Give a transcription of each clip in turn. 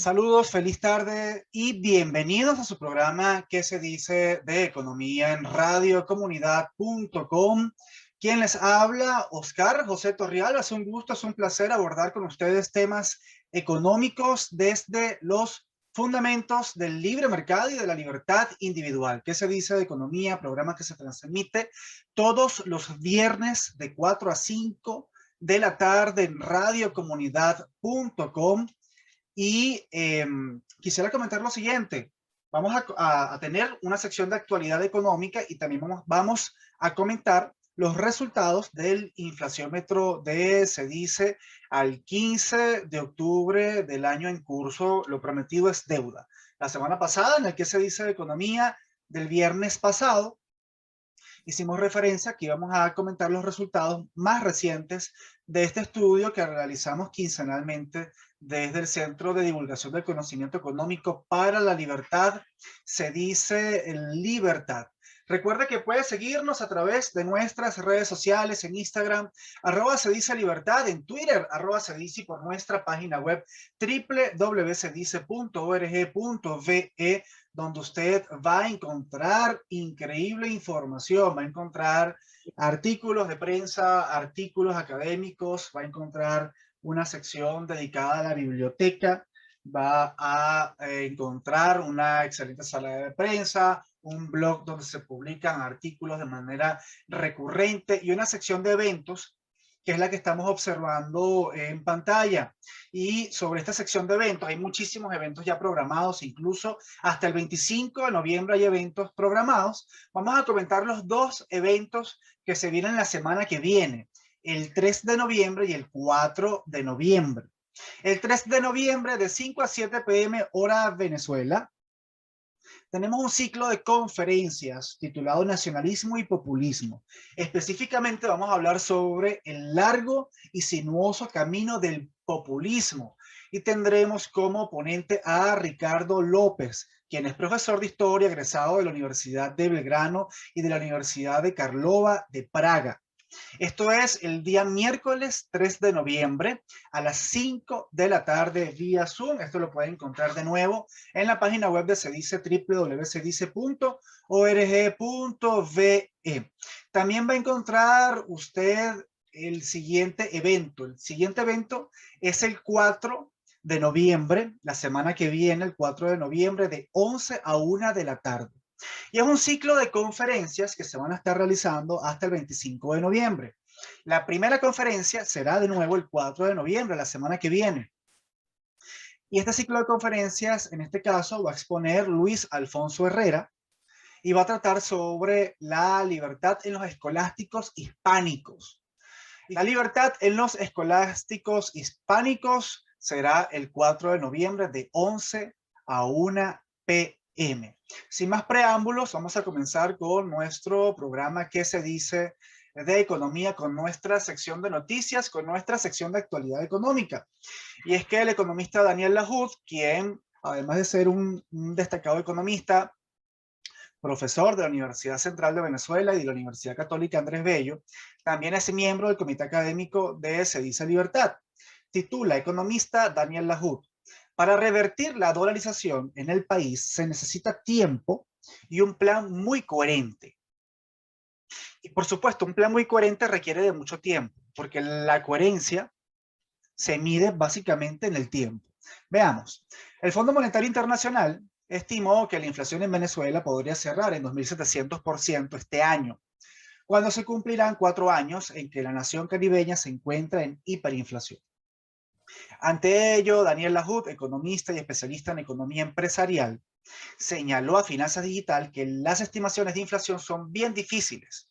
Saludos, feliz tarde y bienvenidos a su programa ¿Qué se dice de economía en radiocomunidad.com? Quien les habla, Oscar José Torrial. Es un gusto, es un placer abordar con ustedes temas económicos desde los fundamentos del libre mercado y de la libertad individual. ¿Qué se dice de economía? Programa que se transmite todos los viernes de 4 a 5 de la tarde en radiocomunidad.com. Y quisiera comentar lo siguiente. Vamos a tener una sección de actualidad económica y también vamos a comentar los resultados del inflaciómetro de, se dice, al 15 de octubre del año en curso. Lo prometido es deuda. La semana pasada, en el que se dice de economía del viernes pasado, hicimos referencia que íbamos a comentar los resultados más recientes de este estudio que realizamos quincenalmente desde el Centro de Divulgación del Conocimiento Económico para la Libertad, se dice Libertad. Recuerde que puede seguirnos a través de nuestras redes sociales en Instagram, @se dice libertad, en Twitter, @se dice, por nuestra página web www.sedice.org.ve, donde usted va a encontrar increíble información, va a encontrar artículos de prensa, artículos académicos, va a encontrar una sección dedicada a la biblioteca, va a encontrar una excelente sala de prensa, un blog donde se publican artículos de manera recurrente y una sección de eventos que es la que estamos observando en pantalla. Y sobre esta sección de eventos, hay muchísimos eventos ya programados, incluso hasta el 25 de noviembre hay eventos programados. Vamos a comentar los dos eventos que se vienen la semana que viene, el 3 de noviembre y el 4 de noviembre. El 3 de noviembre de 5 a 7 p.m. hora Venezuela, tenemos un ciclo de conferencias titulado Nacionalismo y Populismo. Específicamente vamos a hablar sobre el largo y sinuoso camino del populismo y tendremos como ponente a Ricardo López, quien es profesor de historia egresado de la Universidad de Belgrano y de la Universidad de Karlova de Praga. Esto es el día miércoles 3 de noviembre a las 5 de la tarde vía Zoom. Esto lo pueden encontrar de nuevo en la página web de Sedice, www.sedice.org.ve. También va a encontrar usted el siguiente evento. El siguiente evento es el 4 de noviembre, la semana que viene, el 4 de noviembre, de 11 a 1 de la tarde. Y es un ciclo de conferencias que se van a estar realizando hasta el 25 de noviembre. La primera conferencia será de nuevo el 4 de noviembre, la semana que viene. Y este ciclo de conferencias, en este caso, va a exponer Luis Alfonso Herrera y va a tratar sobre la libertad en los escolásticos hispánicos. La libertad en los escolásticos hispánicos será el 4 de noviembre de 11 a 1 p.m. Sin más preámbulos, vamos a comenzar con nuestro programa ¿Qué se dice de economía?, con nuestra sección de noticias, con nuestra sección de actualidad económica. Y es que el economista Daniel Lahoud, quien además de ser un destacado economista, profesor de la Universidad Central de Venezuela y de la Universidad Católica Andrés Bello, también es miembro del comité académico de Se dice Libertad. Titula Economista Daniel Lahoud: para revertir la dolarización en el país se necesita tiempo y un plan muy coherente. Y por supuesto, un plan muy coherente requiere de mucho tiempo, porque la coherencia se mide básicamente en el tiempo. Veamos, el Fondo Monetario Internacional estimó que la inflación en Venezuela podría cerrar en 2.700% este año, cuando se cumplirán 4 años en que la nación caribeña se encuentra en hiperinflación. Ante ello, Daniel Lahoud, economista y especialista en economía empresarial, señaló a Finanzas Digital que las estimaciones de inflación son bien difíciles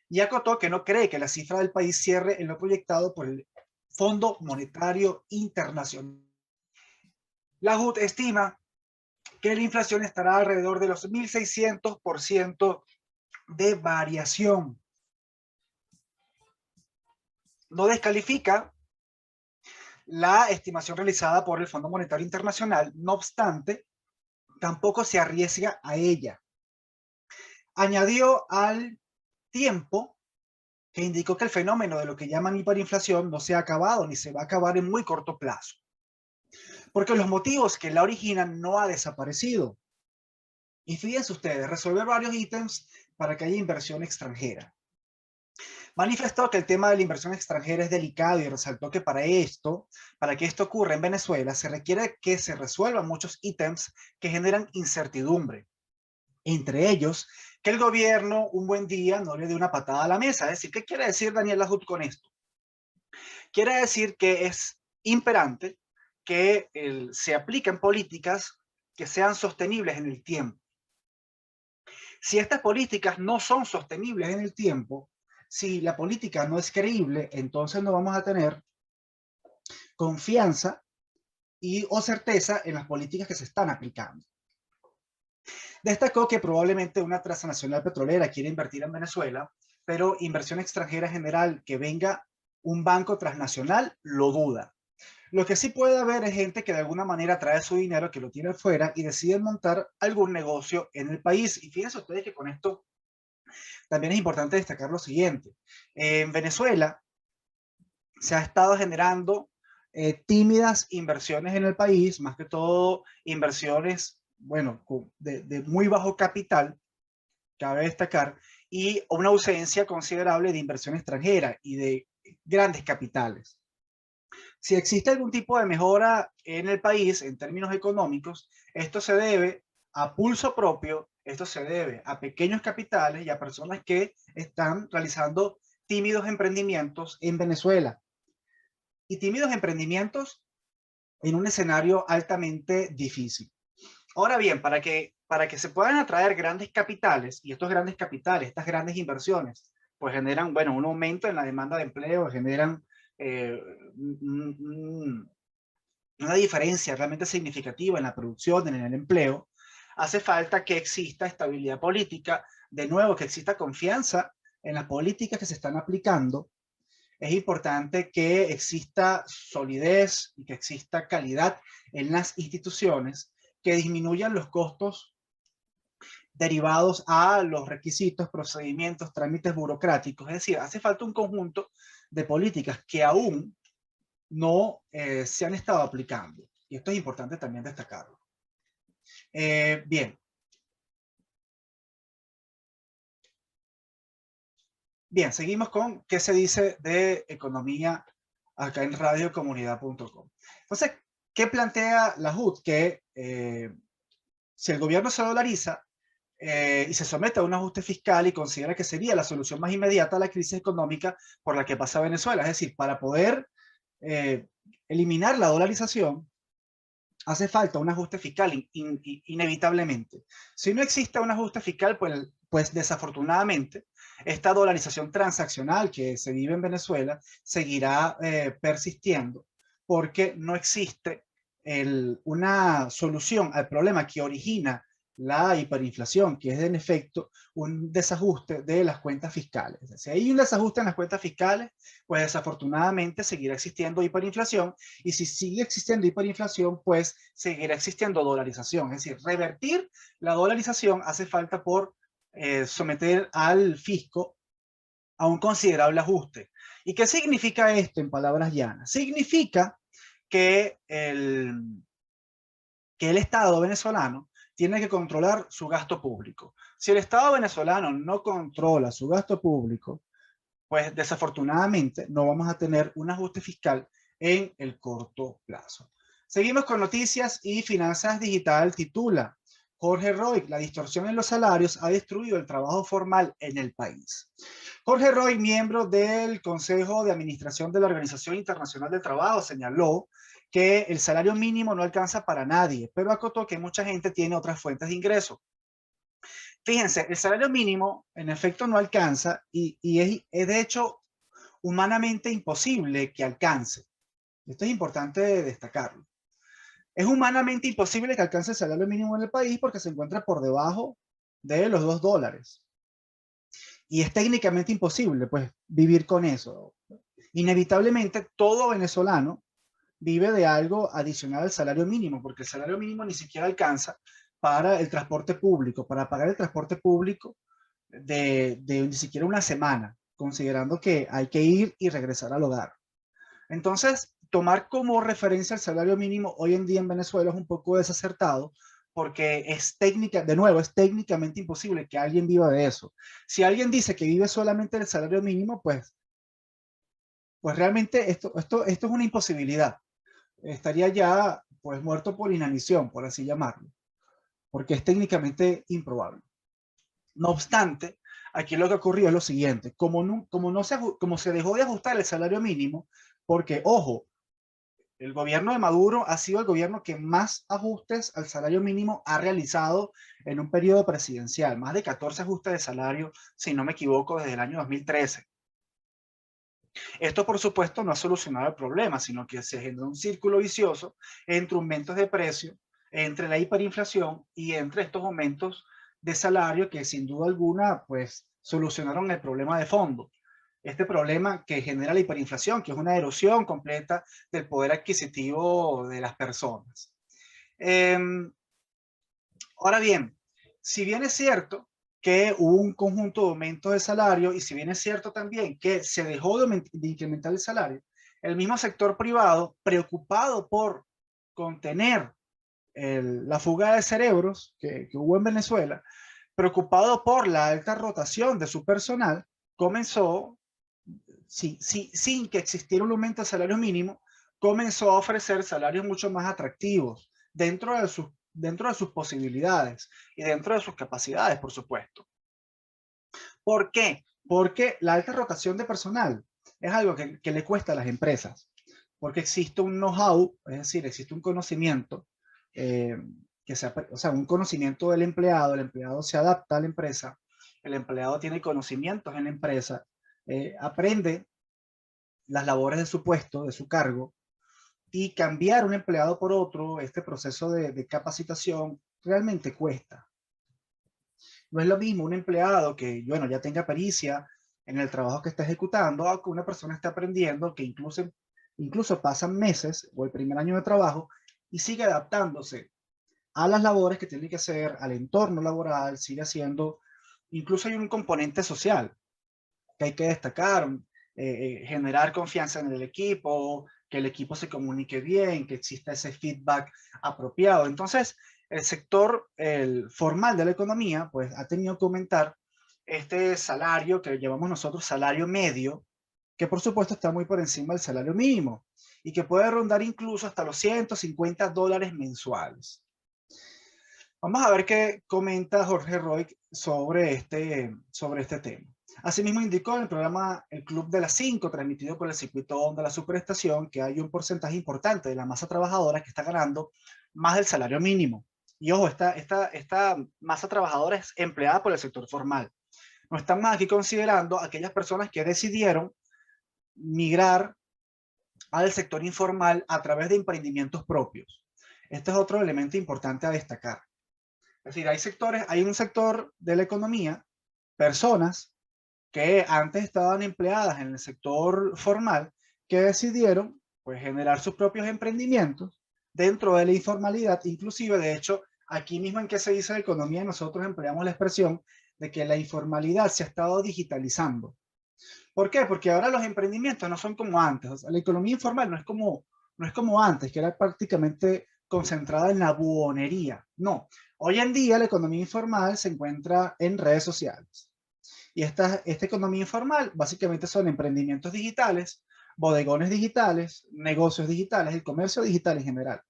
y acotó que no cree que la cifra del país cierre en lo proyectado por el Fondo Monetario Internacional. Lahoud estima que la inflación estará alrededor de los 1.600% de variación. No descalifica la estimación realizada por el Fondo Monetario Internacional, no obstante, tampoco se arriesga a ella. Añadió al tiempo que indicó que el fenómeno de lo que llaman hiperinflación no se ha acabado ni se va a acabar en muy corto plazo. porque los motivos que la originan no ha desaparecido. Y fíjense ustedes, resolver varios ítems para que haya inversión extranjera. Manifestó que el tema de la inversión extranjera es delicado y resaltó que para que esto ocurra en Venezuela, se requiere que se resuelvan muchos ítems que generan incertidumbre. Entre ellos, que el gobierno un buen día no le dé una patada a la mesa. Es decir, ¿qué quiere decir Daniel Lahoud con esto? Quiere decir que es imperante que se apliquen políticas que sean sostenibles en el tiempo. Si estas políticas no son sostenibles en el tiempo, si la política no es creíble, entonces no vamos a tener confianza o certeza en las políticas que se están aplicando. Destacó que probablemente una transnacional petrolera quiere invertir en Venezuela, pero inversión extranjera general que venga un banco transnacional lo duda. Lo que sí puede haber es gente que de alguna manera trae su dinero, que lo tiene afuera y decide montar algún negocio en el país. Y fíjense ustedes que con esto también es importante destacar lo siguiente. En Venezuela se ha estado generando tímidas inversiones en el país, más que todo inversiones, bueno, de muy bajo capital, cabe destacar, y una ausencia considerable de inversión extranjera y de grandes capitales. Si existe algún tipo de mejora en el país en términos económicos, esto se debe a pulso propio, esto se debe a pequeños capitales y a personas que están realizando tímidos emprendimientos en Venezuela. Y tímidos emprendimientos en un escenario altamente difícil. Ahora bien, para que se puedan atraer grandes capitales, y estos grandes capitales, estas grandes inversiones, pues generan, bueno, un aumento en la demanda de empleo, generan una diferencia realmente significativa en la producción, en el empleo, hace falta que exista estabilidad política, de nuevo, que exista confianza en las políticas que se están aplicando. Es importante que exista solidez y que exista calidad en las instituciones, que disminuyan los costos derivados a los requisitos, procedimientos, trámites burocráticos. Es decir, hace falta un conjunto de políticas que aún no se han estado aplicando. Y esto es importante también destacarlo. Bien. Bien, seguimos con qué se dice de economía acá en radiocomunidad.com. Entonces, ¿qué plantea la HUD? Que si el gobierno se dolariza y se somete a un ajuste fiscal y considera que sería la solución más inmediata a la crisis económica por la que pasa Venezuela, es decir, para poder eliminar la dolarización, hace falta un ajuste fiscal inevitablemente. Si no existe un ajuste fiscal, pues desafortunadamente esta dolarización transaccional que se vive en Venezuela seguirá persistiendo porque no existe una solución al problema que origina la hiperinflación, que es en efecto un desajuste de las cuentas fiscales. Si hay un desajuste en las cuentas fiscales, pues desafortunadamente seguirá existiendo hiperinflación, y si sigue existiendo hiperinflación, pues seguirá existiendo dolarización. Es decir, revertir la dolarización hace falta por someter al fisco a un considerable ajuste. ¿Y qué significa esto en palabras llanas? Significa que el Estado venezolano tiene que controlar su gasto público. Si el Estado venezolano no controla su gasto público, pues desafortunadamente no vamos a tener un ajuste fiscal en el corto plazo. Seguimos con noticias y Finanzas Digital titula: Jorge Roig, la distorsión en los salarios ha destruido el trabajo formal en el país. Jorge Roig, miembro del Consejo de Administración de la Organización Internacional del Trabajo, señaló que el salario mínimo no alcanza para nadie, pero acotó que mucha gente tiene otras fuentes de ingreso. Fíjense, el salario mínimo en efecto no alcanza y es de hecho humanamente imposible que alcance. Esto es importante destacarlo. Es humanamente imposible que alcance el salario mínimo en el país porque se encuentra por debajo de los $2. Y es técnicamente imposible, pues, vivir con eso. Inevitablemente, todo venezolano vive de algo adicional al salario mínimo, porque el salario mínimo ni siquiera alcanza para el transporte público, para pagar el transporte público de ni siquiera una semana, considerando que hay que ir y regresar al hogar. Entonces, tomar como referencia el salario mínimo hoy en día en Venezuela es un poco desacertado, porque de nuevo, es técnicamente imposible que alguien viva de eso. Si alguien dice que vive solamente del salario mínimo, pues realmente esto es una imposibilidad. Estaría ya pues muerto por inanición, por así llamarlo, porque es técnicamente improbable. No obstante, aquí lo que ocurrió es lo siguiente: como se dejó de ajustar el salario mínimo, porque ojo, el gobierno de Maduro ha sido el gobierno que más ajustes al salario mínimo ha realizado en un periodo presidencial, más de 14 ajustes de salario, si no me equivoco, desde el año 2013. Esto, por supuesto, no ha solucionado el problema, sino que se genera un círculo vicioso entre aumentos de precio, entre la hiperinflación y entre estos aumentos de salario que sin duda alguna, pues, solucionaron el problema de fondo. Este problema que genera la hiperinflación, que es una erosión completa del poder adquisitivo de las personas. Eh, Ahora bien, si bien es cierto que hubo un conjunto de aumentos de salario y si bien es cierto también que se dejó de incrementar el salario, el mismo sector privado, preocupado por contener la fuga de cerebros que hubo en Venezuela, preocupado por la alta rotación de su personal, comenzó, sin que existiera un aumento de salario mínimo, comenzó a ofrecer salarios mucho más atractivos dentro de sus posibilidades y dentro de sus capacidades, por supuesto. ¿Por qué? Porque la alta rotación de personal es algo que le cuesta a las empresas, porque existe un know-how, es decir, existe un conocimiento, eh, o sea, un conocimiento del empleado, el empleado se adapta a la empresa, el empleado tiene conocimientos en la empresa, aprende las labores de su puesto, de su cargo, y cambiar un empleado por otro, este proceso de capacitación realmente cuesta. No es lo mismo un empleado que, bueno, ya tenga pericia en el trabajo que está ejecutando, o que una persona está aprendiendo, que incluso pasan meses o el primer año de trabajo y sigue adaptándose a las labores que tiene que hacer, al entorno laboral, sigue haciendo, incluso hay un componente social que hay que destacar, generar confianza en el equipo, que el equipo se comunique bien, que exista ese feedback apropiado. Entonces, el sector formal de la economía, pues ha tenido que aumentar este salario que llamamos nosotros salario medio, que por supuesto está muy por encima del salario mínimo y que puede rondar incluso hasta los $150 mensuales. Vamos a ver qué comenta Jorge Roy sobre este tema. Asimismo, indicó en el programa El Club de las 5, transmitido por el circuito Onda la Superestación, que hay un porcentaje importante de la masa trabajadora que está ganando más del salario mínimo. Y ojo, esta masa trabajadora es empleada por el sector formal. No estamos aquí considerando aquellas personas que decidieron migrar al sector informal a través de emprendimientos propios. Este es otro elemento importante a destacar. Es decir, hay un sector de la economía, personas que antes estaban empleadas en el sector formal, que decidieron pues generar sus propios emprendimientos dentro de la informalidad. Inclusive, de hecho, aquí mismo en que se dice de economía, nosotros empleamos la expresión de que la informalidad se ha estado digitalizando. ¿Por qué? Porque ahora los emprendimientos no son como antes. O sea, la economía informal no es como antes, que era prácticamente concentrada en la buhonería. No, hoy en día la economía informal se encuentra en redes sociales. Y esta economía informal básicamente son emprendimientos digitales, bodegones digitales, negocios digitales, el comercio digital en general.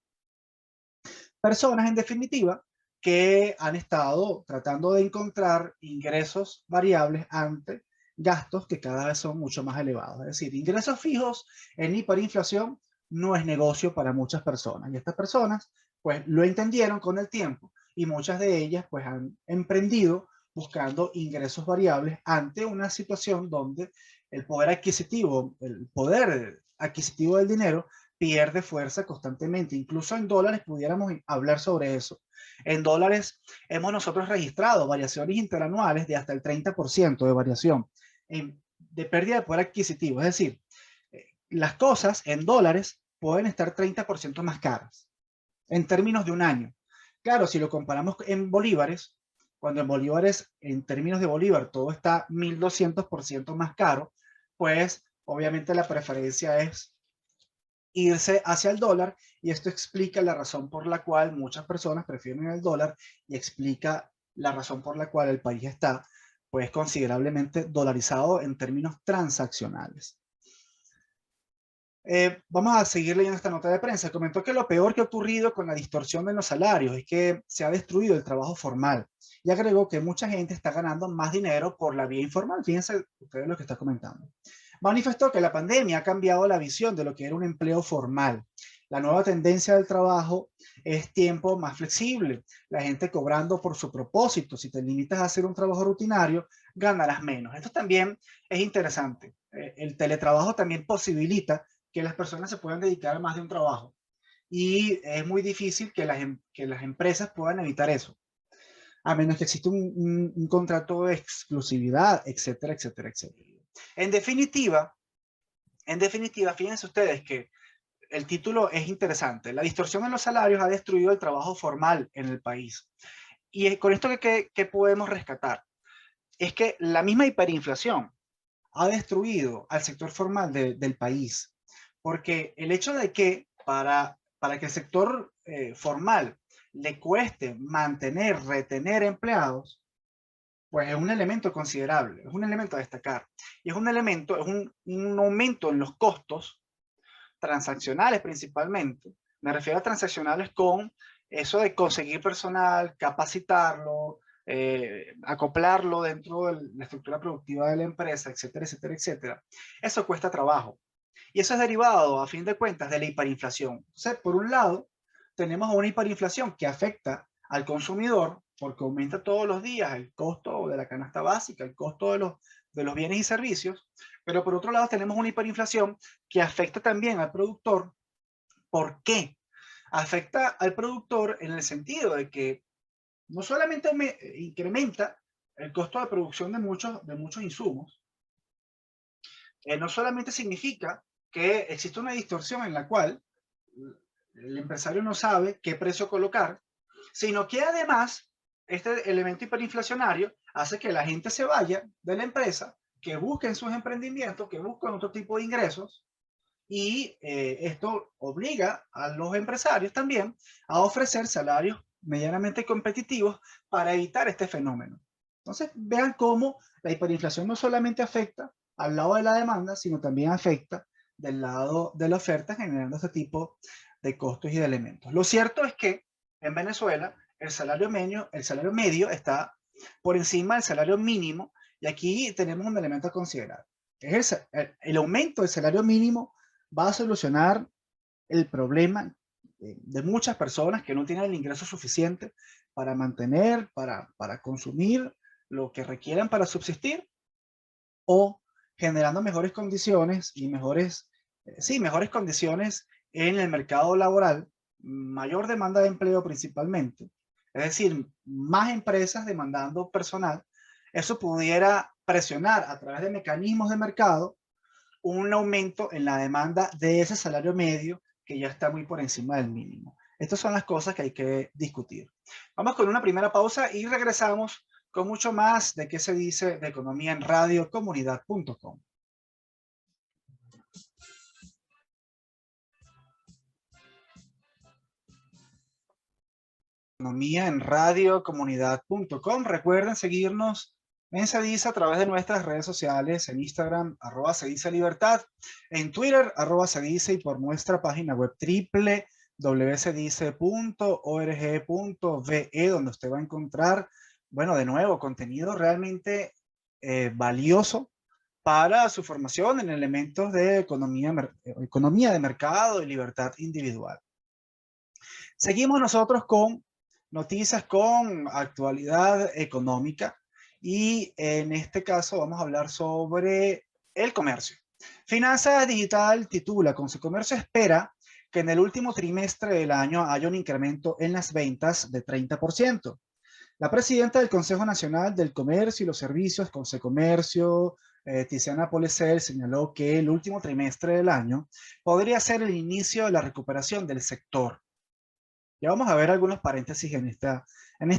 Personas, en definitiva, que han estado tratando de encontrar ingresos variables ante gastos que cada vez son mucho más elevados. Es decir, ingresos fijos en hiperinflación no es negocio para muchas personas. Y estas personas, pues, lo entendieron con el tiempo y muchas de ellas, pues, han emprendido buscando ingresos variables ante una situación donde el poder adquisitivo del dinero pierde fuerza constantemente. Incluso en dólares pudiéramos hablar sobre eso. En dólares hemos nosotros registrado variaciones interanuales de hasta el 30% de variación de pérdida de poder adquisitivo. Es decir, las cosas en dólares pueden estar 30% más caras en términos de un año. Claro, si lo comparamos en bolívares, cuando en bolívares, en términos de bolívar, todo está 1200% más caro, pues obviamente la preferencia es irse hacia el dólar, y esto explica la razón por la cual muchas personas prefieren el dólar y explica la razón por la cual el país está pues considerablemente dolarizado en términos transaccionales. Vamos a seguir leyendo esta nota de prensa. Comentó que lo peor que ha ocurrido con la distorsión de los salarios es que se ha destruido el trabajo formal, y agregó que mucha gente está ganando más dinero por la vía informal. Fíjense ustedes lo que está comentando. Manifestó que la pandemia ha cambiado la visión de lo que era un empleo formal. La nueva tendencia del trabajo es tiempo más flexible, la gente cobrando por su propósito. Si te limitas a hacer un trabajo rutinario, ganarás menos. Esto también es interesante. El teletrabajo también posibilita que las personas se puedan dedicar a más de un trabajo, y es muy difícil que las empresas puedan evitar eso, a menos que exista un contrato de exclusividad, etcétera, etcétera, etcétera. En definitiva, fíjense ustedes que el título es interesante. La distorsión en los salarios ha destruido el trabajo formal en el país. Y con esto que podemos rescatar es que la misma hiperinflación ha destruido al sector formal del país, porque el hecho de que para que el sector formal le cueste mantener, retener empleados, pues es un elemento considerable, es un elemento a destacar. Y es un elemento, es un aumento en los costos transaccionales principalmente. Me refiero a transaccionales con eso de conseguir personal, capacitarlo, acoplarlo dentro de la estructura productiva de la empresa, etcétera, etcétera, etcétera. Eso cuesta trabajo. Y eso es derivado, a fin de cuentas, de la hiperinflación. Entonces, por un lado, tenemos una hiperinflación que afecta al consumidor porque aumenta todos los días el costo de la canasta básica, el costo de los bienes y servicios. Pero por otro lado, tenemos una hiperinflación que afecta también al productor. ¿Por qué? Afecta al productor en el sentido de que no solamente incrementa el costo de producción de muchos insumos, no solamente significa que existe una distorsión en la cual el empresario no sabe qué precio colocar, sino que además este elemento hiperinflacionario hace que la gente se vaya de la empresa, que busquen sus emprendimientos, que busquen otro tipo de ingresos, y esto obliga a los empresarios también a ofrecer salarios medianamente competitivos para evitar este fenómeno. Entonces, vean cómo la hiperinflación no solamente afecta al lado de la demanda, sino también afecta del lado de la oferta, generando este tipo de costos y de elementos. Lo cierto es que en Venezuela el salario medio está por encima del salario mínimo, y aquí tenemos un elemento a considerar. Es el aumento del salario mínimo va a solucionar el problema de muchas personas que no tienen el ingreso suficiente para mantener, para consumir lo que requieran para subsistir, o generando mejores condiciones y mejores condiciones en el mercado laboral, mayor demanda de empleo principalmente, es decir, más empresas demandando personal. Eso pudiera presionar a través de mecanismos de mercado un aumento en la demanda de ese salario medio que ya está muy por encima del mínimo. Estas son las cosas que hay que discutir. Vamos con una primera pausa y regresamos con mucho más de qué se dice de economía en radiocomunidad.com. Economía en radiocomunidad.com. Recuerden seguirnos en Se Dice a través de nuestras redes sociales, en Instagram, @sedicelibertad, en Twitter, @sedice, y por nuestra página web www.sedice.org.ve, donde usted va a encontrar, bueno, de nuevo, contenido realmente valioso para su formación en elementos de economía de mercado y libertad individual. Seguimos nosotros con noticias con actualidad económica, y en este caso vamos a hablar sobre el comercio. Finanzas Digital titula: Consecomercio espera que en el último trimestre del año haya un incremento en las ventas de 30%. La presidenta del Consejo Nacional del Comercio y los Servicios, Consecomercio, Tiziana Polecel, señaló que el último trimestre del año podría ser el inicio de la recuperación del sector. Ya vamos a ver algunos paréntesis en esta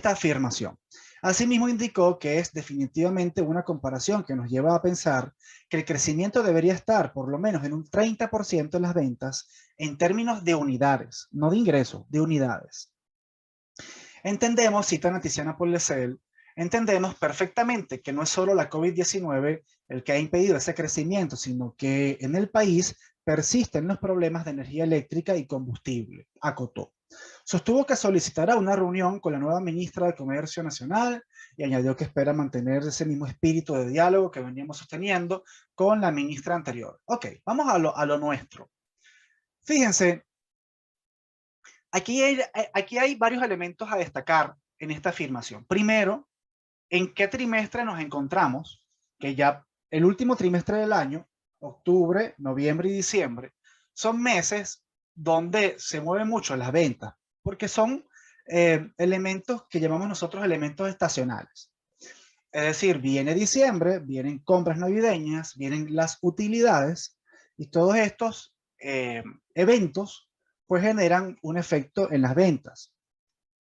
afirmación. Asimismo, indicó que es definitivamente una comparación que nos lleva a pensar que el crecimiento debería estar por lo menos en un 30% en las ventas en términos de unidades, no de ingresos, de unidades. Entendemos, cita Tiziana Pollesel, entendemos perfectamente que no es solo la COVID-19 el que ha impedido ese crecimiento, sino que en el país persisten los problemas de energía eléctrica y combustible, acotó. Sostuvo que solicitará una reunión con la nueva ministra de Comercio Nacional y añadió que espera mantener ese mismo espíritu de diálogo que veníamos sosteniendo con la ministra anterior. Ok, vamos a lo nuestro. Fíjense, aquí hay varios elementos a destacar en esta afirmación. Primero, ¿en qué trimestre nos encontramos? Que ya el último trimestre del año, octubre, noviembre y diciembre, son meses donde se mueven mucho las ventas, porque son elementos que llamamos nosotros elementos estacionales. Es decir, viene diciembre, vienen compras navideñas, vienen las utilidades y todos estos eventos pues generan un efecto en las ventas.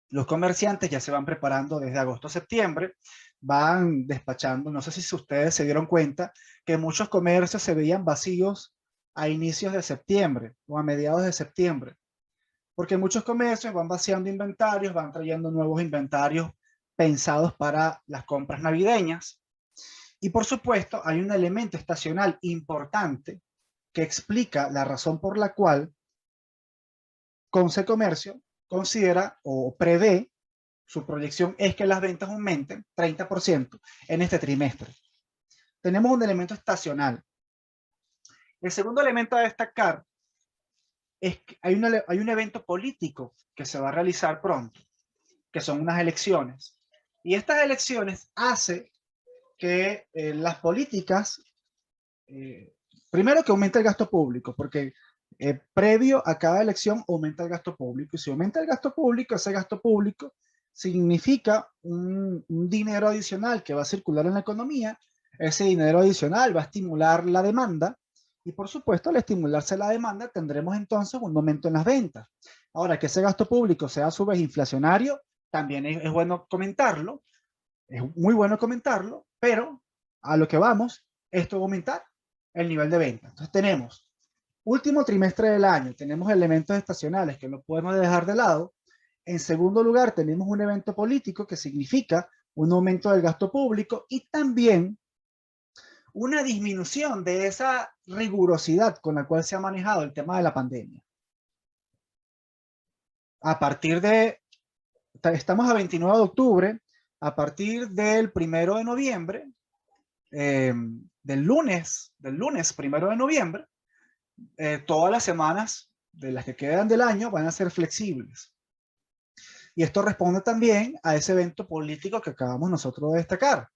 Los comerciantes ya se van preparando desde agosto a septiembre, van despachando, no sé si ustedes se dieron cuenta que muchos comercios se veían vacíos a inicios de septiembre o a mediados de septiembre, porque muchos comercios van vaciando inventarios, van trayendo nuevos inventarios pensados para las compras navideñas. Y por supuesto, hay un elemento estacional importante que explica la razón por la cual Conce Comercio considera o prevé, su proyección es que las ventas aumenten 30% en este trimestre. Tenemos un elemento estacional. El segundo elemento a destacar es que hay un evento político que se va a realizar pronto, que son unas elecciones. Y estas elecciones hace que las políticas, primero que aumente el gasto público, porque previo a cada elección aumenta el gasto público. Y si aumenta el gasto público, ese gasto público significa un dinero adicional que va a circular en la economía. Ese dinero adicional va a estimular la demanda y por supuesto al estimularse la demanda tendremos entonces un aumento en las ventas. Ahora, que ese gasto público sea a su vez inflacionario, también es bueno comentarlo, es muy bueno comentarlo, pero a lo que vamos, esto va a aumentar el nivel de venta. Entonces tenemos último trimestre del año, tenemos elementos estacionales que no podemos dejar de lado. En segundo lugar, tenemos un evento político que significa un aumento del gasto público y también una disminución de esa rigurosidad con la cual se ha manejado el tema de la pandemia. A partir de, estamos a 29 de octubre, a partir del 1 de noviembre, del lunes 1 de noviembre, todas las semanas de las que quedan del año van a ser flexibles. Y esto responde también a ese evento político que acabamos nosotros de destacar.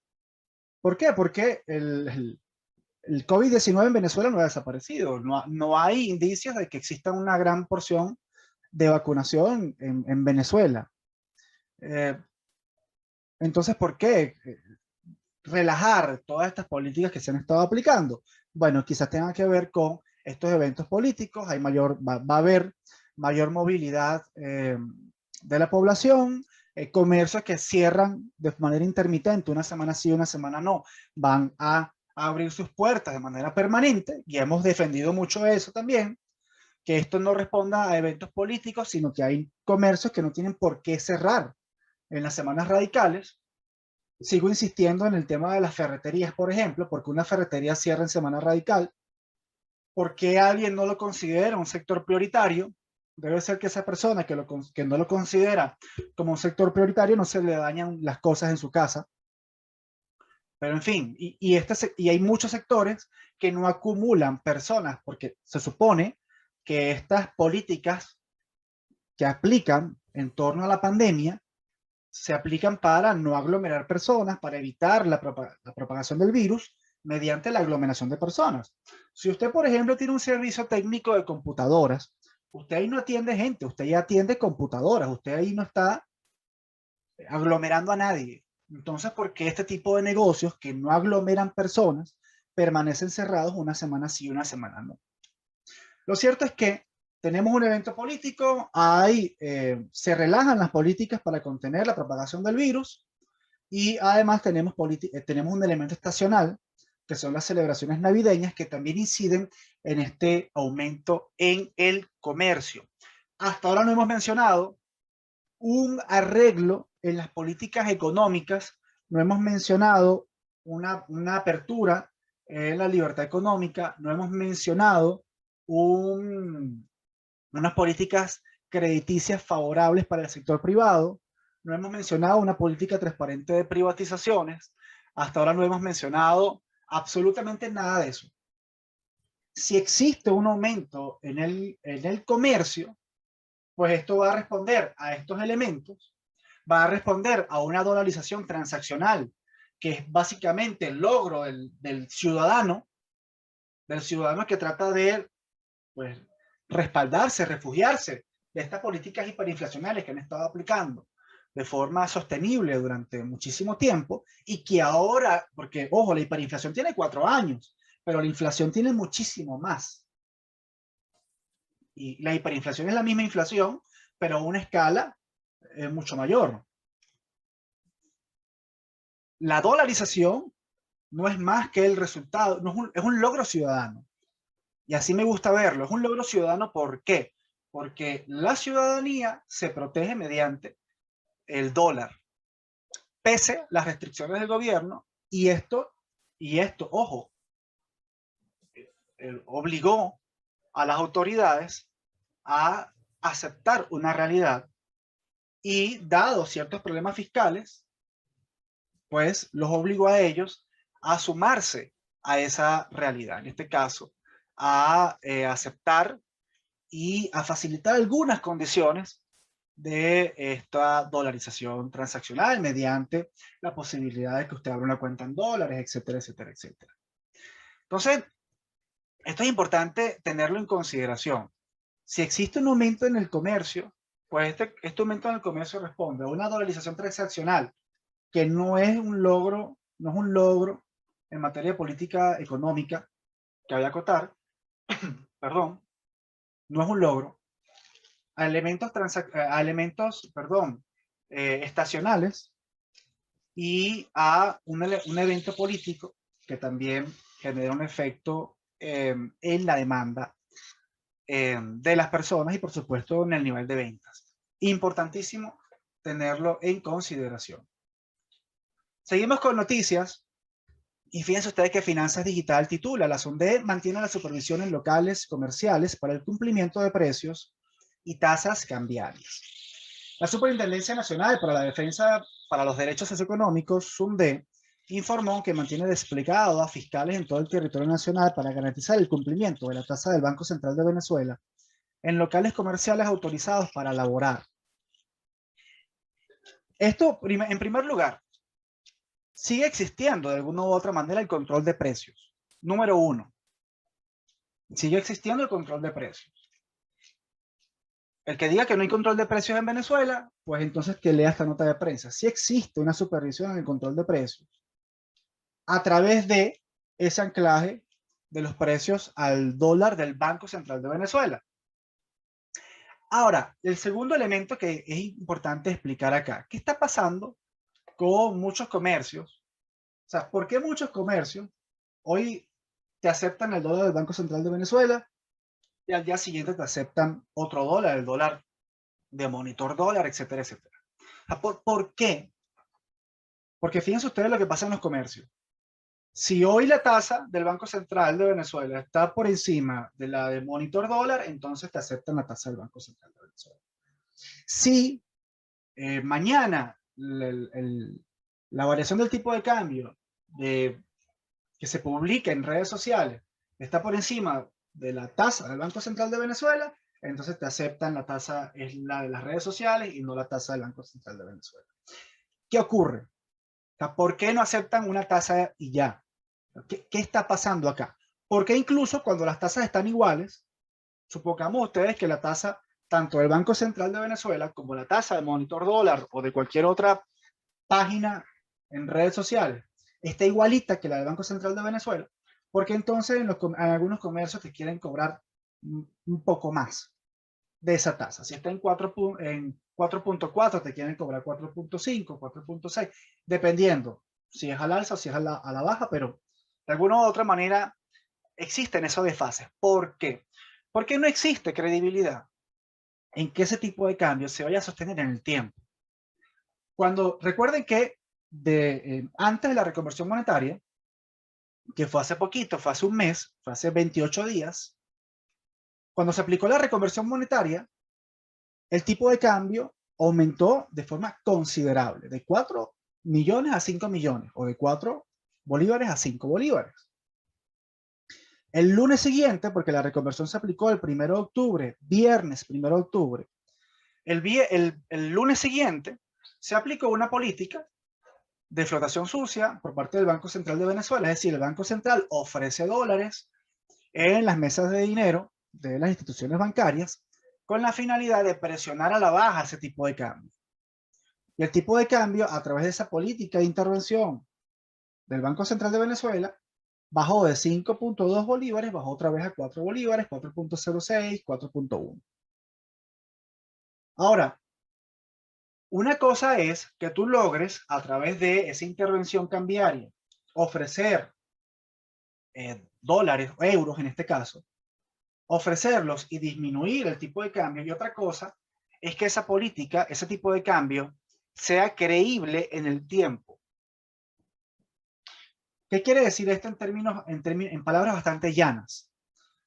¿Por qué? Porque el COVID-19 en Venezuela no ha desaparecido. No hay indicios de que exista una gran porción de vacunación en Venezuela. Entonces, ¿por qué relajar todas estas políticas que se han estado aplicando? Bueno, quizás tenga que ver con estos eventos políticos, va a haber mayor movilidad de la población, comercios que cierran de manera intermitente, una semana sí, una semana no, van a abrir sus puertas de manera permanente, y hemos defendido mucho eso también, que esto no responda a eventos políticos, sino que hay comercios que no tienen por qué cerrar en las semanas radicales. Sigo insistiendo en el tema de las ferreterías, por ejemplo, porque una ferretería cierra en semana radical. ¿Por qué alguien no lo considera un sector prioritario? Debe ser que esa persona que no lo considera como un sector prioritario no se le dañan las cosas en su casa. Pero en fin, y hay muchos sectores que no acumulan personas, porque se supone que estas políticas que aplican en torno a la pandemia se aplican para no aglomerar personas, para evitar la propagación del virus mediante la aglomeración de personas. Si usted, por ejemplo, tiene un servicio técnico de computadoras, usted ahí no atiende gente, usted ya atiende computadoras, usted ahí no está aglomerando a nadie. Entonces, ¿por qué este tipo de negocios que no aglomeran personas permanecen cerrados una semana sí y una semana no? Lo cierto es que tenemos un evento político, se relajan las políticas para contener la propagación del virus, Y además tenemos un elemento estacional, que son las celebraciones navideñas, que también inciden en este aumento en el comercio. Hasta ahora no hemos mencionado un arreglo en las políticas económicas, no hemos mencionado una apertura en la libertad económica, no hemos mencionado unas políticas crediticias favorables para el sector privado, no hemos mencionado una política transparente de privatizaciones, hasta ahora no hemos mencionado absolutamente nada de eso. Si existe un aumento en el comercio, pues esto va a responder a estos elementos, va a responder a una dolarización transaccional, que es básicamente el logro del ciudadano que trata de, pues, respaldarse, refugiarse de estas políticas hiperinflacionarias que han estado aplicando de forma sostenible durante muchísimo tiempo y que ahora, porque ojo, la hiperinflación tiene 4 años, pero la inflación tiene muchísimo más. Y la hiperinflación es la misma inflación, pero a una escala mucho mayor. La dolarización no es más que el resultado, es un logro ciudadano. Y así me gusta verlo. Es un logro ciudadano, ¿por qué? Porque la ciudadanía se protege mediante el dólar, pese a las restricciones del gobierno, y esto, ojo, obligó a las autoridades a aceptar una realidad y, dado ciertos problemas fiscales, pues los obligó a ellos a sumarse a esa realidad, en este caso, a aceptar y a facilitar algunas condiciones de esta dolarización transaccional mediante la posibilidad de que usted abra una cuenta en dólares, etcétera, etcétera, etcétera. Entonces, esto es importante tenerlo en consideración. Si existe un aumento en el comercio, pues este aumento en el comercio responde a una dolarización transaccional que no es un logro en materia de política económica, que hay que acotar, perdón, no es un logro, a elementos, estacionales y a un evento político que también genera un efecto en la demanda de las personas y por supuesto en el nivel de ventas. Importantísimo tenerlo en consideración. Seguimos con noticias. Y fíjense ustedes que Finanzas Digital titula: la SUNDE mantiene la supervisión en locales comerciales para el cumplimiento de precios y tasas cambiarias. La Superintendencia Nacional para la Defensa para los Derechos Socioeconómicos, SUNDE, informó que mantiene desplegado a fiscales en todo el territorio nacional para garantizar el cumplimiento de la tasa del Banco Central de Venezuela en locales comerciales autorizados para laborar. Esto, en primer lugar, sigue existiendo de alguna u otra manera el control de precios. Número uno, sigue existiendo el control de precios. El que diga que no hay control de precios en Venezuela, pues entonces que lea esta nota de prensa. Sí existe una supervisión en el control de precios a través de ese anclaje de los precios al dólar del Banco Central de Venezuela. Ahora, el segundo elemento que es importante explicar acá: ¿qué está pasando con muchos comercios? O sea, ¿por qué muchos comercios hoy te aceptan el dólar del Banco Central de Venezuela y al día siguiente te aceptan otro dólar, el dólar de monitor dólar, etcétera, etcétera? ¿Por qué? Porque fíjense ustedes lo que pasa en los comercios. Si hoy la tasa del Banco Central de Venezuela está por encima de la de monitor dólar, entonces te aceptan la tasa del Banco Central de Venezuela. Si mañana la variación del tipo de cambio que se publica en redes sociales está por encima de la tasa del Banco Central de Venezuela, entonces te aceptan la tasa, es la de las redes sociales y no la tasa del Banco Central de Venezuela. ¿Qué ocurre? ¿Por qué no aceptan una tasa y ya? ¿Qué está pasando acá? Porque incluso cuando las tasas están iguales, supongamos ustedes que la tasa tanto del Banco Central de Venezuela como la tasa de Monitor Dólar o de cualquier otra página en redes sociales está igualita que la del Banco Central de Venezuela, porque entonces en algunos comercios te quieren cobrar un poco más de esa tasa. Si está en 4.4, te quieren cobrar 4.5, 4.6, dependiendo si es al alza o si es a la baja, pero de alguna u otra manera existen esos desfases. ¿Por qué? Porque no existe credibilidad en que ese tipo de cambio se vaya a sostener en el tiempo. Cuando recuerden que antes de la reconversión monetaria, que fue hace poquito, fue hace un mes, fue hace 28 días, cuando se aplicó la reconversión monetaria, el tipo de cambio aumentó de forma considerable, de 4 millones a 5 millones, o de 4 bolívares a 5 bolívares. El lunes siguiente, porque la reconversión se aplicó el 1 de octubre, viernes 1 de octubre, el lunes siguiente se aplicó una política de flotación sucia por parte del Banco Central de Venezuela, es decir, el Banco Central ofrece dólares en las mesas de dinero de las instituciones bancarias con la finalidad de presionar a la baja ese tipo de cambio. Y el tipo de cambio, a través de esa política de intervención del Banco Central de Venezuela, bajó de 5.2 bolívares, bajó otra vez a 4 bolívares, 4.06, 4.1. Ahora, una cosa es que tú logres, a través de esa intervención cambiaria, ofrecer dólares o euros en este caso, ofrecerlos y disminuir el tipo de cambio. Y otra cosa es que esa política, ese tipo de cambio, sea creíble en el tiempo. ¿Qué quiere decir esto en palabras bastante llanas?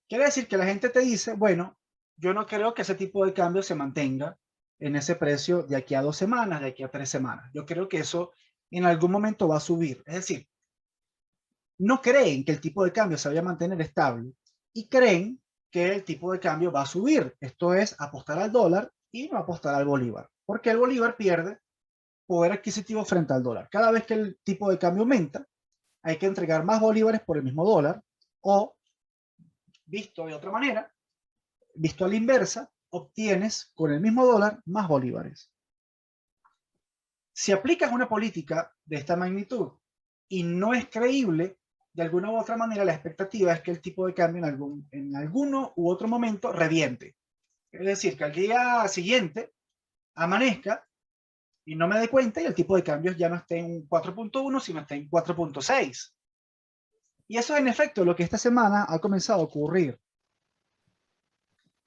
Quiere decir que la gente te dice, bueno, yo no creo que ese tipo de cambio se mantenga en ese precio de aquí a 2 semanas, de aquí a 3 semanas. Yo creo que eso en algún momento va a subir. Es decir, no creen que el tipo de cambio se vaya a mantener estable y creen que el tipo de cambio va a subir. Esto es apostar al dólar y no apostar al bolívar, porque el bolívar pierde poder adquisitivo frente al dólar. Cada vez que el tipo de cambio aumenta, hay que entregar más bolívares por el mismo dólar, o visto de otra manera, visto a la inversa, obtienes con el mismo dólar más bolívares. Si aplicas una política de esta magnitud y no es creíble, de alguna u otra manera la expectativa es que el tipo de cambio en alguno u otro momento reviente. Es decir, que al día siguiente amanezca y no me dé cuenta y el tipo de cambio ya no esté en 4.1, sino esté en 4.6. Y eso es en efecto lo que esta semana ha comenzado a ocurrir.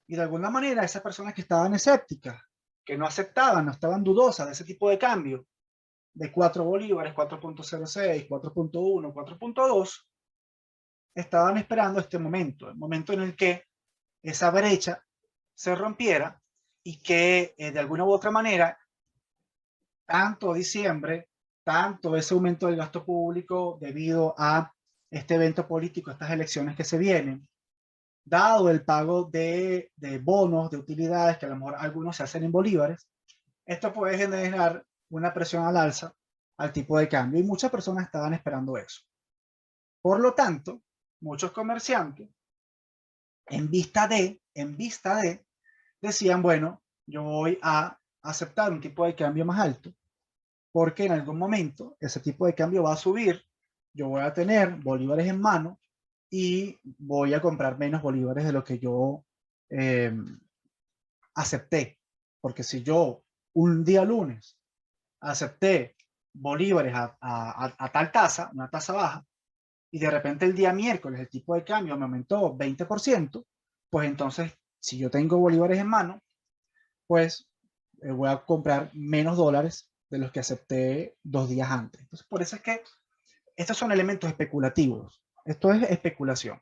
Y de alguna manera esas personas que estaban escépticas, que no aceptaban, no estaban dudosas de ese tipo de cambio, de 4 bolívares, 4.06, 4.1, 4.2, estaban esperando este momento, el momento en el que esa brecha se rompiera y que de alguna u otra manera, tanto diciembre, tanto ese aumento del gasto público debido a este evento político, estas elecciones que se vienen, dado el pago de bonos, de utilidades, que a lo mejor algunos se hacen en bolívares, esto puede generar una presión al alza al tipo de cambio y muchas personas estaban esperando eso. Por lo tanto, muchos comerciantes, en vista de, decían, bueno, yo voy a aceptar un tipo de cambio más alto porque en algún momento ese tipo de cambio va a subir, yo voy a tener bolívares en mano y voy a comprar menos bolívares de lo que yo acepté. Porque si yo un día lunes acepté bolívares a tal tasa, una tasa baja, y de repente el día miércoles el tipo de cambio me aumentó 20%, pues entonces si yo tengo bolívares en mano, pues voy a comprar menos dólares de los que acepté 2 días antes. Entonces, por eso es que estos son elementos especulativos. Esto es especulación.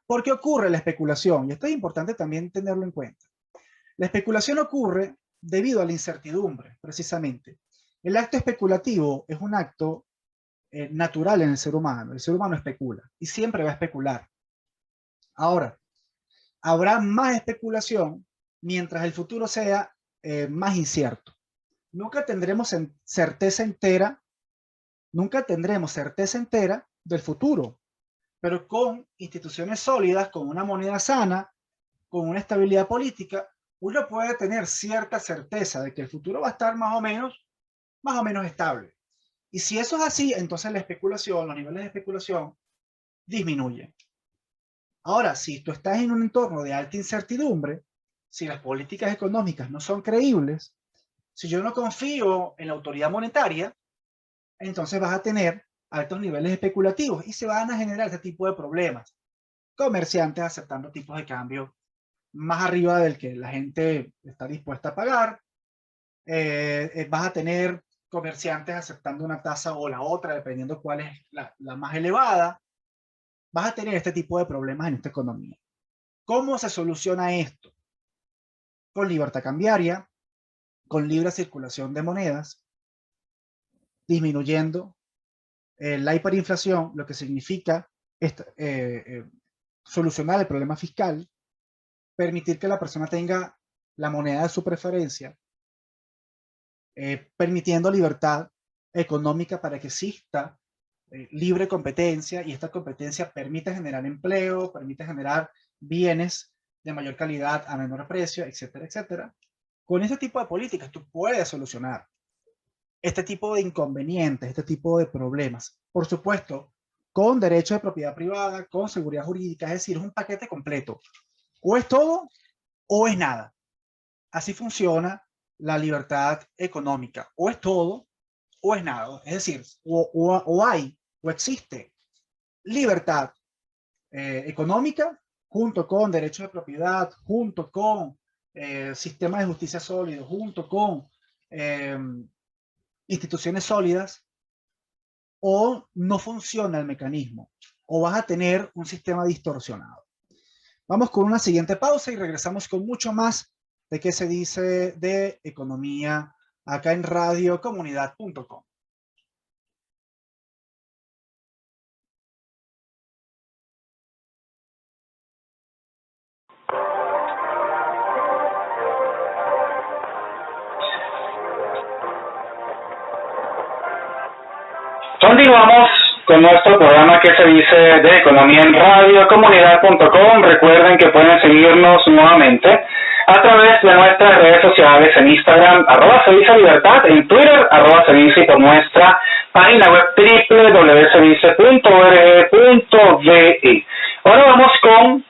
¿Por qué ocurre la especulación? Y esto es importante también tenerlo en cuenta. La especulación ocurre debido a la incertidumbre, precisamente. El acto especulativo es un acto natural en el ser humano. El ser humano especula y siempre va a especular. Ahora, habrá más especulación mientras el futuro sea más incierto. Nunca tendremos certeza entera, nunca tendremos certeza entera del futuro, pero con instituciones sólidas, con una moneda sana, con una estabilidad política, uno puede tener cierta certeza de que el futuro va a estar más o menos estable. Y si eso es así, entonces la especulación, los niveles de especulación disminuyen. Ahora, si tú estás en un entorno de alta incertidumbre, si las políticas económicas no son creíbles, Si yo no confío en la autoridad monetaria, entonces vas a tener altos niveles especulativos y se van a generar este tipo de problemas. Comerciantes aceptando tipos de cambio más arriba del que la gente está dispuesta a pagar. Vas a tener comerciantes aceptando una tasa o la otra, dependiendo cuál es la más elevada. Vas a tener este tipo de problemas en esta economía. ¿Cómo se soluciona esto? Con libertad cambiaria, con libre circulación de monedas, disminuyendo la hiperinflación, lo que significa solucionar el problema fiscal, permitir que la persona tenga la moneda de su preferencia, permitiendo libertad económica para que exista libre competencia, y esta competencia permite generar empleo, permite generar bienes de mayor calidad a menor precio, etcétera, etcétera. Con este tipo de políticas tú puedes solucionar este tipo de inconvenientes, este tipo de problemas. Por supuesto, con derecho de propiedad privada, con seguridad jurídica, es decir, es un paquete completo. O es todo o es nada. Así funciona la libertad económica. O es todo o es nada. Es decir, o hay o existe libertad económica junto con derecho de propiedad, junto con sistema de justicia sólido, junto con instituciones sólidas, o no funciona el mecanismo, o vas a tener un sistema distorsionado. Vamos con una siguiente pausa y regresamos con mucho más de qué se dice de economía acá en radiocomunidad.com. Continuamos con nuestro programa que se dice de economía en radiocomunidad.com. Recuerden que pueden seguirnos nuevamente a través de nuestras redes sociales en Instagram, @sevicelibertad, en Twitter, @sevice, y por nuestra página web www.sevice.org.de. Ahora vamos con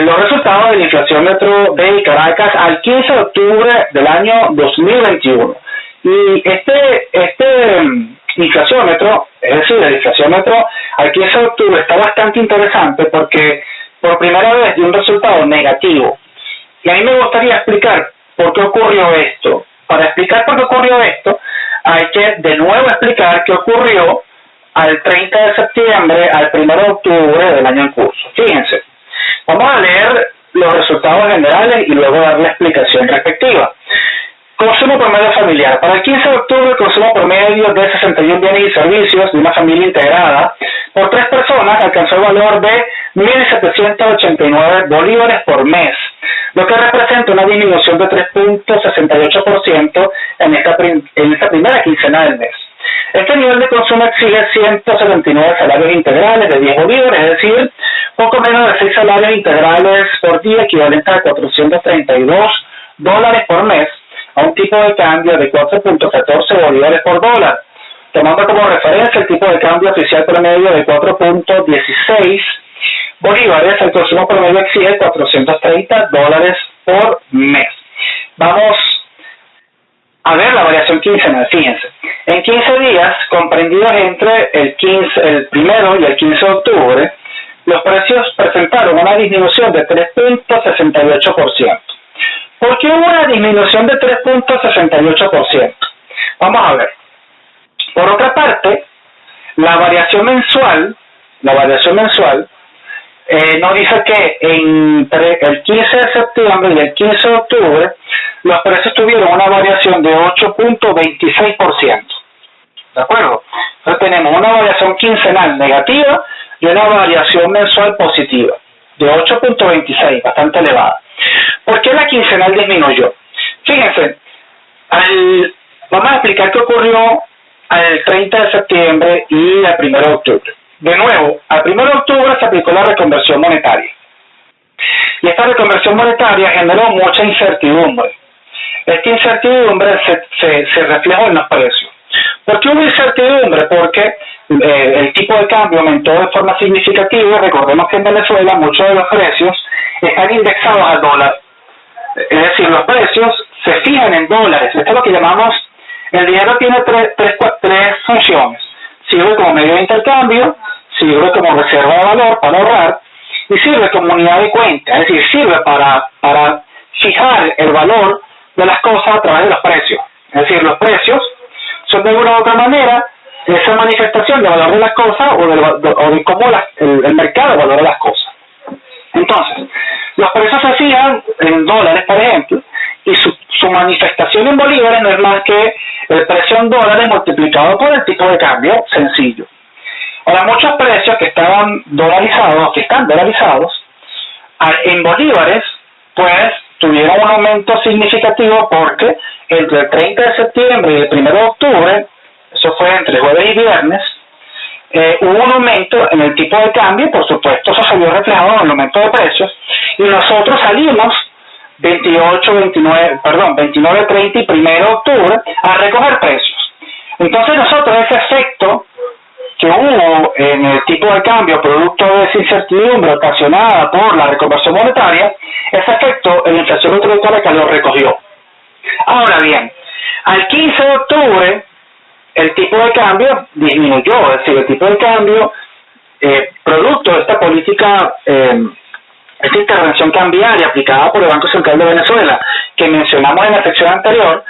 los resultados del inflaciómetro de Caracas al 15 de octubre del año 2021. Y este inflaciómetro, es decir, el inflaciómetro al 15 de octubre está bastante interesante porque por primera vez dio un resultado negativo. Y a mí me gustaría explicar por qué ocurrió esto. Para explicar por qué ocurrió esto, hay que de nuevo explicar qué ocurrió al 30 de septiembre al 1 de octubre del año en curso. Fíjense, vamos a leer los resultados generales y luego dar la explicación respectiva. Consumo promedio familiar. Para el 15 de octubre, el consumo promedio de 61 bienes y servicios de una familia integrada por 3 personas alcanzó el valor de 1.789 bolívares por mes, lo que representa una disminución de 3.68% en esta primera quincena del mes. Este nivel de consumo exige 179 salarios integrales de 10 bolívares, es decir, poco menos de 6 salarios integrales por día, equivalente a $432 por mes, a un tipo de cambio de 4.14 bolívares por dólar, tomando como referencia el tipo de cambio oficial promedio de 4.16 bolívares. El consumo promedio exige $430 por mes. Vamos a ver la variación quincenal. Fíjense, en 15 días comprendidos entre el 1 y el 15 de octubre, los precios presentaron una disminución de 3.68%. ¿Por qué hubo una disminución de 3.68%? Vamos a ver. Por otra parte, la variación mensual nos dice que entre el 15 de septiembre y el 15 de octubre, los precios tuvieron una variación de 8.26%. ¿De acuerdo? Entonces tenemos una variación quincenal negativa y una variación mensual positiva de 8.26, bastante elevada. ¿Por qué la quincenal disminuyó? Fíjense, vamos a explicar qué ocurrió al 30 de septiembre y al 1 de octubre. De nuevo, al 1 de octubre se aplicó la reconversión monetaria. Y esta reconversión monetaria generó mucha incertidumbre. Esta incertidumbre se reflejó en los precios. ¿Por qué hubo incertidumbre? Porque el tipo de cambio aumentó de forma significativa. Recordemos que en Venezuela muchos de los precios están indexados al dólar. Es decir, los precios se fijan en dólares. Esto es lo que llamamos, el dinero tiene tres funciones. Sirve como medio de intercambio, sirve como reserva de valor para ahorrar y sirve como unidad de cuenta, es decir, sirve para fijar el valor de las cosas a través de los precios. Es decir, los precios son de una u otra manera esa manifestación de valor de las cosas o de cómo el mercado valora las cosas. Entonces, los precios se fijan en dólares, por ejemplo, y su manifestación en bolívares no es más que el precio en dólares multiplicado por el tipo de cambio sencillo. Ahora, muchos precios que estaban dolarizados, que están dolarizados, en bolívares, pues tuvieron un aumento significativo porque entre el 30 de septiembre y el 1 de octubre, eso fue entre jueves y viernes, hubo un aumento en el tipo de cambio y por supuesto eso se vio reflejado en el aumento de precios y nosotros salimos 29, 30 y 1 de octubre a recoger precios. Entonces nosotros ese efecto que hubo en el tipo de cambio producto de esa incertidumbre ocasionada por la reconversión monetaria, ese efecto en la inflación ultracaracas lo recogió. Ahora bien, al 15 de octubre el tipo de cambio disminuyó, es decir, el tipo de cambio producto de esta política, esta intervención cambiaria aplicada por el Banco Central de Venezuela que mencionamos en la sección anterior.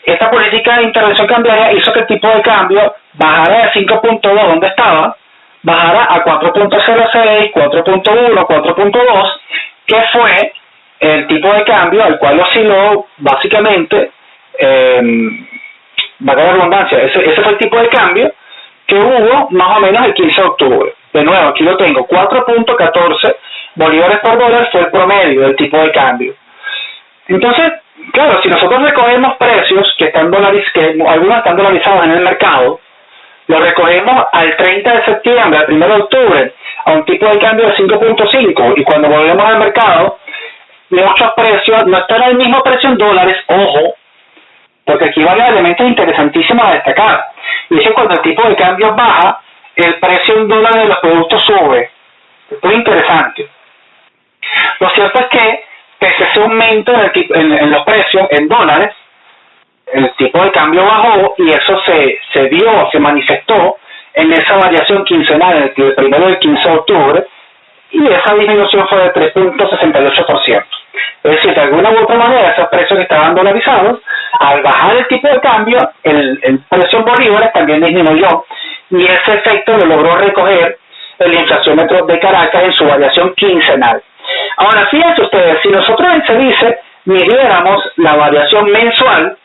Esta política de intervención cambiaria hizo que el tipo de cambio bajara de 5.2 donde estaba, bajara a 4.06, 4.1, 4.2, que fue el tipo de cambio al cual osciló básicamente, valga la redundancia, ese fue el tipo de cambio que hubo más o menos el 15 de octubre. De nuevo, aquí lo tengo, 4.14 bolívares por dólar fue el promedio del tipo de cambio. Entonces, claro, si nosotros recogemos precios que algunos están dolarizados en el mercado, los recogemos al 30 de septiembre, al 1 de octubre, a un tipo de cambio de 5.5, y cuando volvemos al mercado, muchos precios no están al mismo precio en dólares, ojo, porque aquí hay elementos interesantísimos a destacar. Y es que cuando el tipo de cambio baja, el precio en dólares de los productos sube. Esto es interesante. Lo cierto es que pese a ese aumento en los precios en dólares, el tipo de cambio bajó y eso se manifestó en esa variación quincenal entre el 1 y el 15 de octubre y esa disminución fue de 3.68%. Es decir, de alguna u otra manera esos precios que estaban dolarizados, al bajar el tipo de cambio, el precio en bolívares también disminuyó y ese efecto lo logró recoger el inflaciómetro de Caracas en su variación quincenal. Ahora, fíjense ustedes, si nosotros en CEDICE midiéramos la variación mensual,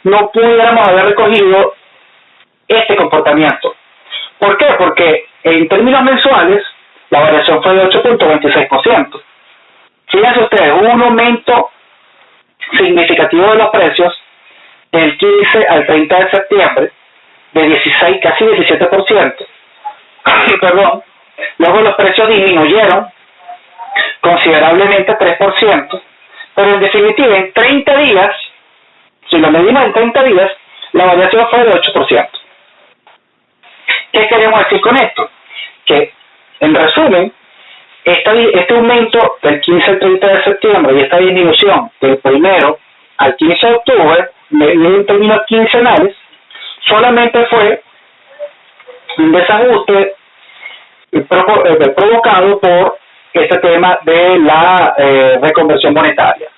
no pudiéramos haber recogido este comportamiento. ¿Por qué? Porque en términos mensuales, la variación fue de 8.26%. Fíjense ustedes, hubo un aumento significativo de los precios del 15 al 30 de septiembre de 16, casi 17%. Perdón. Luego los precios disminuyeron considerablemente 3%, pero en definitiva en 30 días, si lo medimos en 30 días, la variación fue de 8%. ¿Qué queremos decir con esto? Que, en resumen, este aumento del 15 al 30 de septiembre y esta disminución del 1 al 15 de octubre, en términos quincenales, solamente fue un desajuste provocado por este tema de la reconversión monetaria.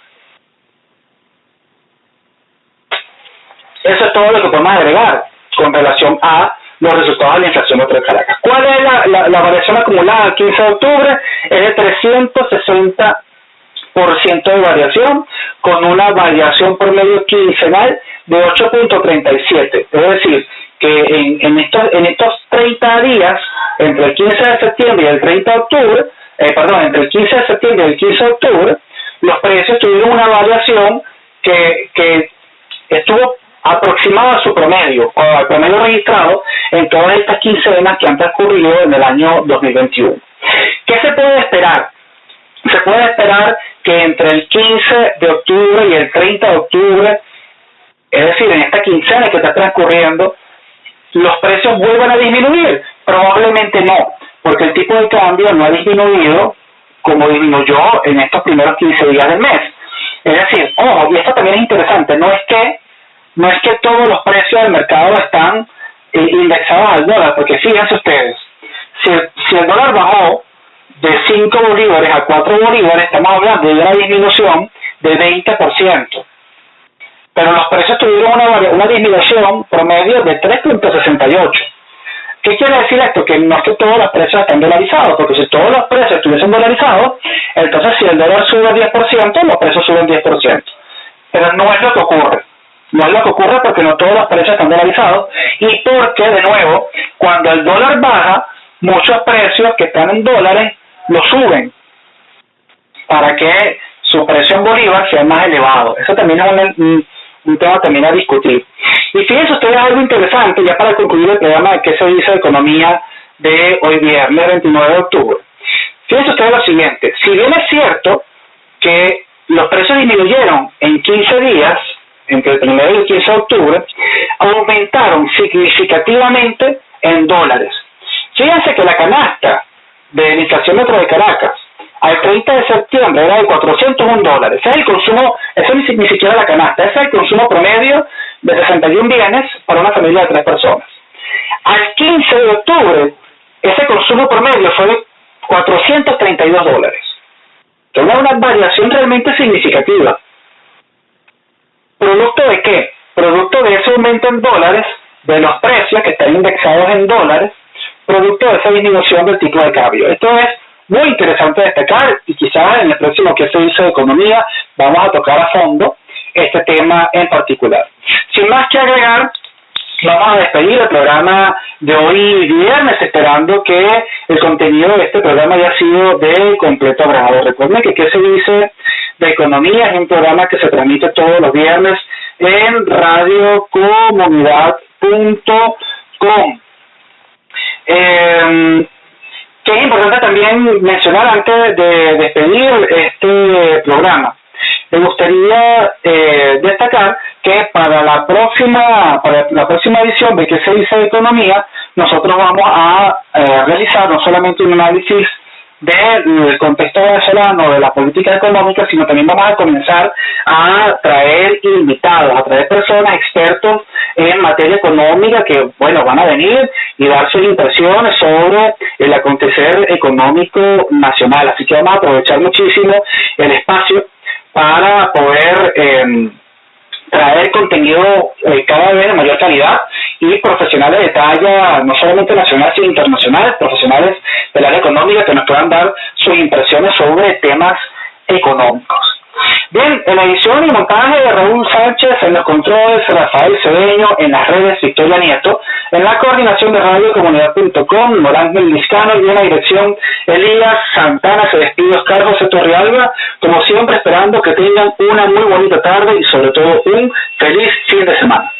Eso es todo lo que podemos agregar con relación a los resultados de la inflación de Caracas. ¿Cuál es la variación acumulada al 15 de octubre? Es de 360% de variación, con una variación promedio quincenal de 8.37. Es decir, que en estos 30 días, entre el 15 de septiembre y el 30 de octubre, entre el 15 de septiembre y el 15 de octubre, los precios tuvieron una variación que estuvo aproximada a su promedio, o al promedio registrado en todas estas quincenas que han transcurrido en el año 2021. ¿Qué se puede esperar? Se puede esperar que entre el 15 de octubre y el 30 de octubre, es decir, en esta quincena que está transcurriendo, los precios vuelvan a disminuir. Probablemente no, porque el tipo de cambio no ha disminuido como disminuyó en estos primeros 15 días del mes. Es decir, ojo, y esto también es interesante, no es que todos los precios del mercado están indexados al dólar, porque fíjense ustedes, si el dólar bajó de 5 bolívares a 4 bolívares, estamos hablando de una disminución de 20%. Pero los precios tuvieron una disminución promedio de 3.68. ¿Qué quiere decir esto? Que no es que todos los precios están dolarizados, porque si todos los precios estuviesen dolarizados, entonces si el dólar sube 10%, los precios suben 10%. Pero no es lo que ocurre. No es lo que ocurre porque no todos los precios están dolarizados y porque, de nuevo, cuando el dólar baja, muchos precios que están en dólares lo suben para que su precio en bolívar sea más elevado. Eso también es un tema también a discutir. Y fíjense ustedes algo interesante, ya para concluir el programa de qué se dice de economía de hoy viernes 29 de octubre. Fíjense ustedes lo siguiente, si bien es cierto que los precios disminuyeron en 15 días, entre el 1 y el 15 de octubre, aumentaron significativamente en dólares. Fíjense que la canasta del inflaciómetro de Caracas al 30 de septiembre era de $401. Ese es el consumo, eso ni siquiera la canasta, ese es el consumo promedio de 61 bienes para una familia de 3 personas. Al 15 de octubre, ese consumo promedio fue de $432. Entonces, una variación realmente significativa. ¿Producto de qué? Producto de ese aumento en dólares, de los precios que están indexados en dólares, producto de esa disminución del tipo de cambio. Esto es muy interesante destacar y quizás en el próximo que se hizo de economía vamos a tocar a fondo este tema en particular. Sin más que agregar, vamos a despedir el programa de hoy viernes, esperando que el contenido de este programa haya sido de completo agrado. Recuerden que qué se dice de economía es un programa que se transmite todos los viernes en radiocomunidad.com. Que es importante también mencionar antes de despedir este programa. Me gustaría destacar que para la próxima edición de ¿Qué se dice de economía? Nosotros vamos a realizar no solamente un análisis del contexto venezolano, de la política económica, sino también vamos a comenzar a traer invitados, a traer personas expertos en materia económica que, bueno, van a venir y dar sus impresiones sobre el acontecer económico nacional. Así que vamos a aprovechar muchísimo el espacio para poder traer contenido cada vez de mayor calidad y profesionales de talla no solamente nacional sino internacional, profesionales del área económica que nos puedan dar sus impresiones sobre temas económicos. Bien, en la edición y montaje de Raúl Sánchez, en los controles Rafael Cedeño, en las redes Victoria Nieto, en la coordinación de radiocomunidad.com, Norángel Liscano, y en la dirección Elías Santana. Se despide Oscar José Torrealba, como siempre esperando que tengan una muy bonita tarde y sobre todo un feliz fin de semana.